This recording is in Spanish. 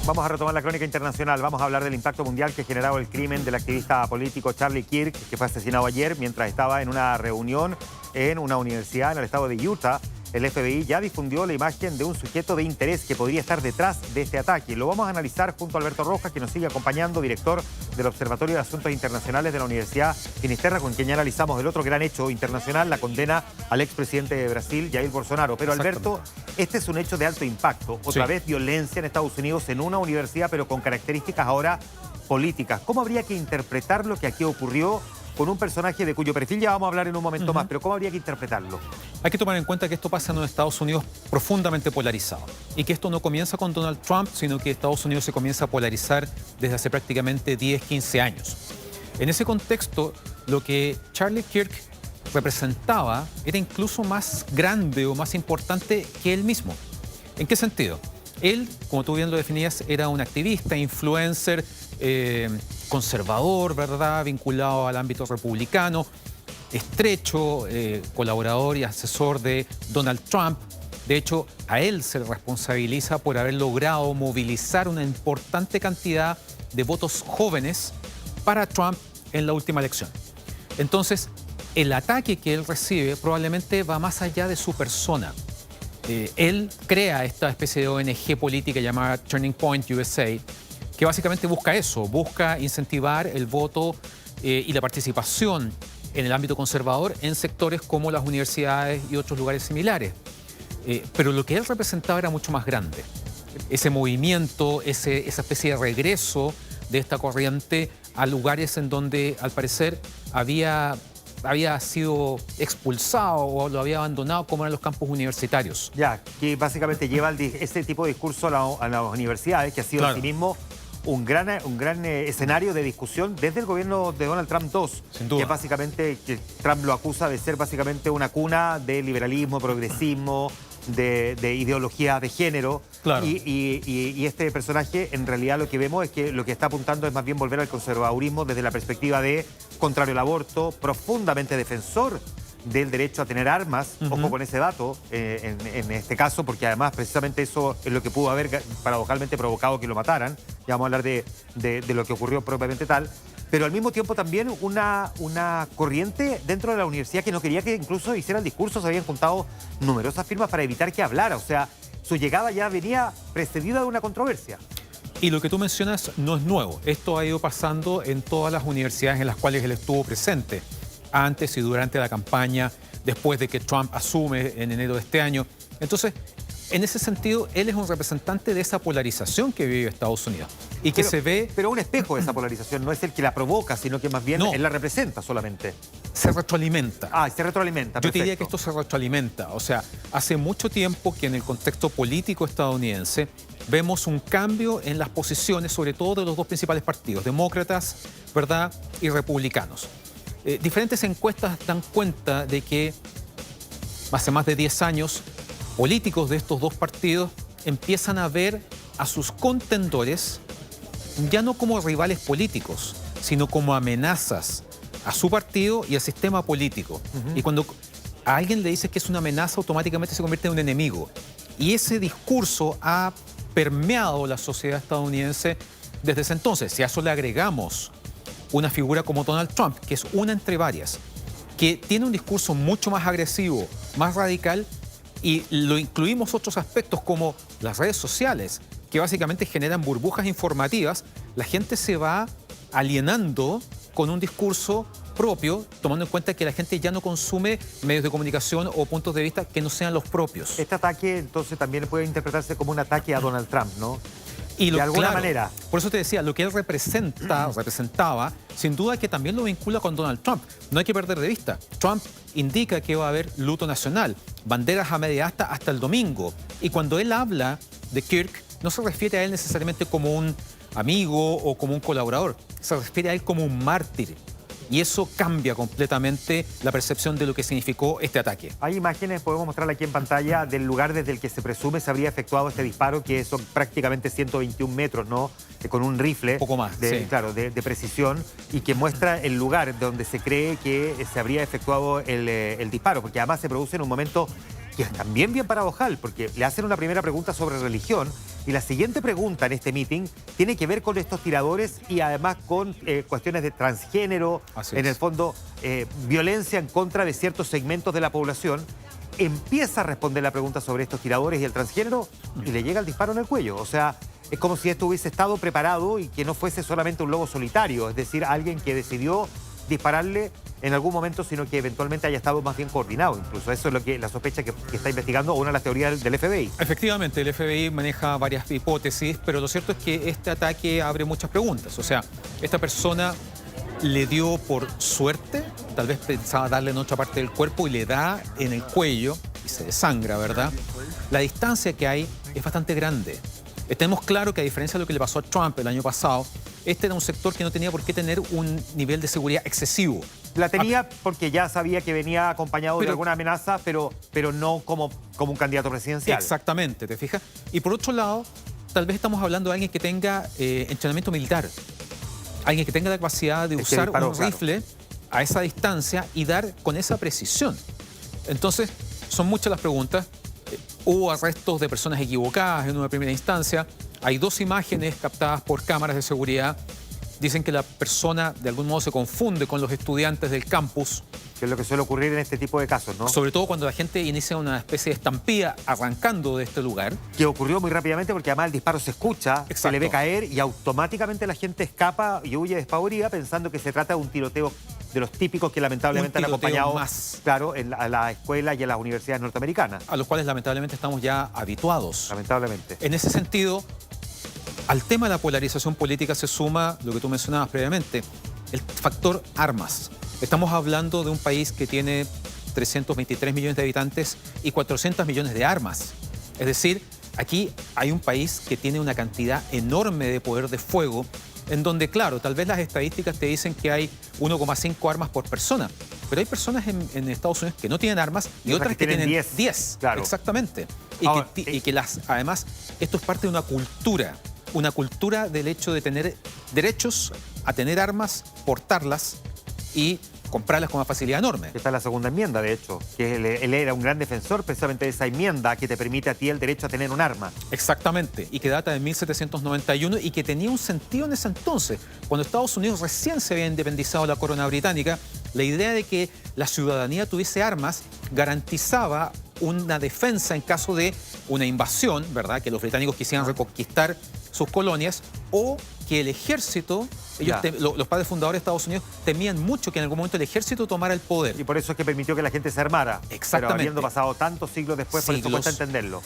Vamos a retomar la crónica internacional. Vamos a hablar del impacto mundial que ha generado el crimen del activista político Charlie Kirk, que fue asesinado ayer mientras estaba en una reunión en una universidad en el estado de Utah. El FBI ya difundió la imagen de un sujeto de interés que podría estar detrás de este ataque. Lo vamos a analizar junto a Alberto Rojas, que nos sigue acompañando, director del Observatorio de Asuntos Internacionales de la Universidad Finisterra, con quien ya analizamos el otro gran hecho internacional, la condena al expresidente de Brasil, Jair Bolsonaro. Pero Alberto, este es un hecho de alto impacto. Otra vez violencia en Estados Unidos en una universidad, pero con características ahora políticas. ¿Cómo habría que interpretar lo que aquí ocurrió con un personaje de cuyo perfil ya vamos a hablar en un momento más, pero cómo habría que interpretarlo? Hay que tomar en cuenta que esto pasa en un Estados Unidos profundamente polarizado y que esto no comienza con Donald Trump, sino que Estados Unidos se comienza a polarizar desde hace prácticamente 10, 15 años. En ese contexto, lo que Charlie Kirk representaba era incluso más grande o más importante que él mismo. ¿En qué sentido? Él, como tú bien lo definías, era un activista, influencer, conservador, ¿verdad?, vinculado al ámbito republicano, estrecho, colaborador y asesor de Donald Trump. De hecho, a él se le responsabiliza por haber logrado movilizar una importante cantidad de votos jóvenes para Trump en la última elección. Entonces, el ataque que él recibe probablemente va más allá de su persona. Él crea esta especie de ONG política llamada Turning Point USA, que básicamente busca eso, busca incentivar el voto y la participación en el ámbito conservador en sectores como las universidades y otros lugares similares. Pero lo que él representaba era mucho más grande. Ese movimiento, esa especie de regreso de esta corriente a lugares en donde, al parecer, había sido expulsado o lo había abandonado, como eran los campus universitarios. Ya, que básicamente lleva ese tipo de discurso a las universidades, que ha sido sí mismo un gran escenario de discusión desde el gobierno de Donald Trump II. Sin duda. Que básicamente que Trump lo acusa de ser básicamente una cuna de liberalismo, progresismo, de ideología de género. Claro. Y este personaje, en realidad, lo que vemos es que lo que está apuntando es más bien volver al conservadurismo desde la perspectiva de contrario al aborto, profundamente defensor del derecho a tener armas. Ojo con ese dato en este caso, porque además precisamente eso es lo que pudo haber paradojalmente provocado que lo mataran. Ya vamos a hablar de lo que ocurrió propiamente tal. Pero al mismo tiempo también una corriente dentro de la universidad que no quería que incluso hiciera el discurso. Se habían juntado numerosas firmas para evitar que hablara. O sea, su llegada ya venía precedida de una controversia. Y lo que tú mencionas no es nuevo. Esto ha ido pasando en todas las universidades en las cuales él estuvo presente, antes y durante la campaña, después de que Trump asume en enero de este año. Entonces, en ese sentido, él es un representante de esa polarización que vive Estados Unidos y que se ve... Pero un espejo de esa polarización, no es el que la provoca, sino que más bien él la representa solamente. Se retroalimenta. Ah, se retroalimenta, Yo te diría que esto se retroalimenta. O sea, hace mucho tiempo que en el contexto político estadounidense vemos un cambio en las posiciones, sobre todo de los dos principales partidos, demócratas, ¿verdad?, y republicanos. Diferentes encuestas dan cuenta de que hace más de 10 años políticos de estos dos partidos empiezan a ver a sus contendores ya no como rivales políticos, sino como amenazas a su partido y al sistema político. Y cuando a alguien le dices que es una amenaza, automáticamente se convierte en un enemigo. Y ese discurso ha permeado la sociedad estadounidense desde ese entonces. Si a eso le agregamos una figura como Donald Trump, que es una entre varias, que tiene un discurso mucho más agresivo, más radical, y lo incluimos otros aspectos como las redes sociales, que básicamente generan burbujas informativas, la gente se va alienando con un discurso propio, tomando en cuenta que la gente ya no consume medios de comunicación o puntos de vista que no sean los propios. Este ataque entonces también puede interpretarse como un ataque a Donald Trump, ¿no? Y de alguna manera. Por eso te decía, lo que él representaba, sin duda que también lo vincula con Donald Trump. No hay que perder de vista. Trump indica que va a haber luto nacional, banderas a media asta hasta el domingo. Y cuando él habla de Kirk, no se refiere a él necesariamente como un amigo o como un colaborador. Se refiere a él como un mártir. Y eso cambia completamente la percepción de lo que significó este ataque. Hay imágenes, podemos mostrarla aquí en pantalla, del lugar desde el que se presume se habría efectuado este disparo, que son prácticamente 121 metros, ¿no? Con un rifle. Poco más, claro, de precisión, y que muestra el lugar donde se cree que se habría efectuado el disparo, porque además se produce en un momento que es también bien paradojal, porque le hacen una primera pregunta sobre religión y la siguiente pregunta en este meeting tiene que ver con estos tiradores y además con cuestiones de transgénero, en el fondo violencia en contra de ciertos segmentos de la población. Empieza a responder la pregunta sobre estos tiradores y el transgénero y le llega el disparo en el cuello. O sea, es como si esto hubiese estado preparado y que no fuese solamente un lobo solitario, es decir, alguien que decidió dispararle en algún momento, sino que eventualmente haya estado más bien coordinado incluso. Eso es lo que la sospecha que está investigando una de las teorías del FBI. Efectivamente, el FBI maneja varias hipótesis, pero lo cierto es que este ataque abre muchas preguntas. O sea, esta persona le dio por suerte, tal vez pensaba darle en otra parte del cuerpo y le da en el cuello y se desangra, ¿verdad? La distancia que hay es bastante grande. Tenemos claro que a diferencia de lo que le pasó a Trump el año pasado, este era un sector que no tenía por qué tener un nivel de seguridad excesivo. La tenía porque ya sabía que venía acompañado de alguna amenaza, pero no como un candidato presidencial. Exactamente, ¿te fijas? Y por otro lado, tal vez estamos hablando de alguien que tenga entrenamiento militar. Alguien que tenga la capacidad de usar un rifle a esa distancia y dar con esa precisión. Entonces, son muchas las preguntas. Hubo arrestos de personas equivocadas en una primera instancia. Hay 2 imágenes captadas por cámaras de seguridad. Dicen que la persona de algún modo se confunde con los estudiantes del campus. Que es lo que suele ocurrir en este tipo de casos, ¿no? Sobre todo cuando la gente inicia una especie de estampida arrancando de este lugar. Que ocurrió muy rápidamente porque además el disparo se escucha, Exacto. Se le ve caer y automáticamente la gente escapa y huye despavorida pensando que se trata de un tiroteo de los típicos que lamentablemente han acompañado claro, a la escuela y a las universidades norteamericanas. A los cuales lamentablemente estamos ya habituados. Lamentablemente. En ese sentido, al tema de la polarización política se suma lo que tú mencionabas previamente, el factor armas. Estamos hablando de un país que tiene 323 millones de habitantes y 400 millones de armas. Es decir, aquí hay un país que tiene una cantidad enorme de poder de fuego, en donde, claro, tal vez las estadísticas te dicen que hay 1,5 armas por persona, pero hay personas en Estados Unidos que no tienen armas y otras que tienen 10. Claro. Exactamente. Y que además, esto es parte de una cultura del hecho de tener derechos a tener armas, portarlas y comprarlas con una facilidad enorme. Esta es la segunda enmienda, de hecho, que él era un gran defensor precisamente de esa enmienda que te permite a ti el derecho a tener un arma. Exactamente, y que data de 1791 y que tenía un sentido en ese entonces. Cuando Estados Unidos recién se había independizado de la corona británica, la idea de que la ciudadanía tuviese armas garantizaba una defensa en caso de una invasión, ¿verdad? Que los británicos quisieran reconquistar sus colonias, o que el ejército, los padres fundadores de Estados Unidos temían mucho que en algún momento el ejército tomara el poder. Y por eso es que permitió que la gente se armara. Exactamente. Pero habiendo pasado tantos siglos después, por eso cuesta entenderlo.